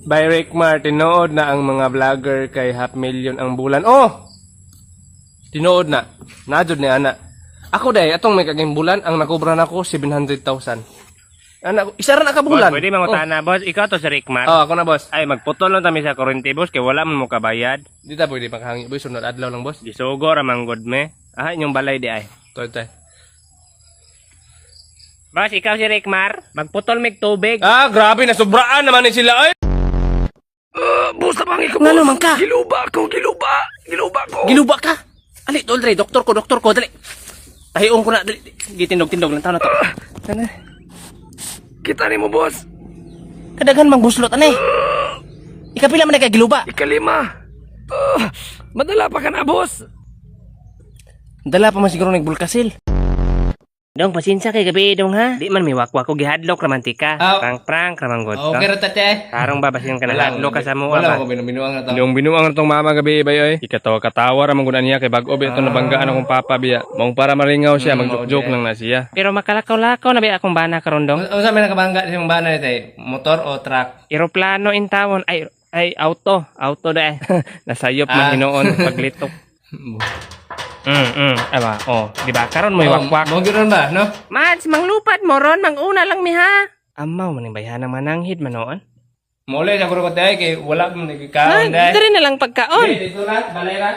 By Rick Mar, tinood na ang mga vlogger kay 500,000 ang bulan. Oh! Tinood na. Najod ni ana. Ako day, atong may kaging bulan, ang nakubra na ko 700,000. Ana, isa ra na ka Boss, bulan. pwede mangutana, boss. Ikaw to si Rickmar. Oh, ako na boss. Ay, magputol lang kami sa kurente, boss, kay wala man mo kabayad. Di ta pwede makahangi boy, sunod adlaw lang boss. Gisugo ra manggod me. Ah, inyong balay di ay. Toy. Boss, ikaw si Rickmar, magputol mig tubig. Ah, grabe na sobraan naman ni sila ay. Boss, tabangi ko, Ngano man ka? Giluba ko. Giluba ka? Ali, Dre, doktor ko, dali. Tahiong ko na, dali. Gitindog lang tao na to. Sana. Kita ni mo, boss. Kadaghan mang buslot anay. Ikapila man na kay giluba. Ika-5. Madala pa ka na, boss. Dala pa man siguro nagbulkasil. Dong, pasensya kay gabi dong ha. Di man may wakwak ko gihadlok romantika. Prank ramanggod. Okay ra tate. Karong babasin ka na hadlok ka sa mo. Wala ko binuang na to. Yung binuang na tong mama gabi bay oy. Ikatawa-katawa ra manggunan niya kay bag-o ba itong nabanggaan akong papa biya. Mong para maringaw siya, mag-joke lang na siya. Pero makalakaw-lakaw na ba akong bana karon dong? Unsa may nakabangga sa imong bana tay? Motor o truck? Eroplano in tawon ay auto da. Nasayop man hinoon paglitok. Aba, di ba? Karon mo wakwak. Mo gyud ba, no? Mads, manglupad mo ron, manguna lang mi ha. Amaw man yung bayhan ng mananghid manoon. Mole sa ko tay kay wala man nagikaon day. Dito rin na lang pagkaon. Dito na, balay ra.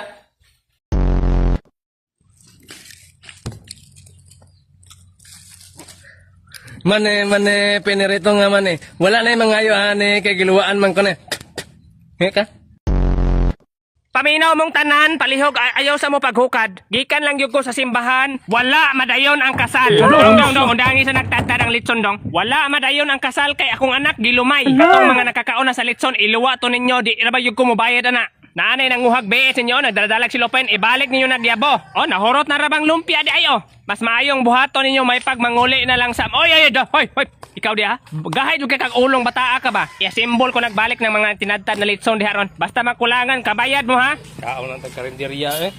Mane, pinirito nga mane. Wala na yung mga ayohan kay giluwaan man ko na. Ka? Paminaw mong tanan, palihog, ayaw sa mo paghukad. Gikan lang yun ko sa simbahan. Wala madayon ang kasal. Dong, undangi sa nagtatad ang litson dong. Wala madayon ang kasal kay akong anak gilumay. Katong mga nakakauna sa litson, iluwa to ninyo, di na ba yung kumubayad ana. Naanay nang nguhag BS ninyo, nagdadalag si Lopen, ibalik ninyo nagyabo. Nahurot na rabang lumpia di ayo. Mas maayong buhato ninyo may pagmanguli na lang sa... Hoy, ikaw di ha? Gahay yung kag ulong bataa ka ba? I-symbol ko nagbalik ng mga tinadtad na litson di haron. Basta makulangan, kabayad mo ha? Kaon ang tagkarinderya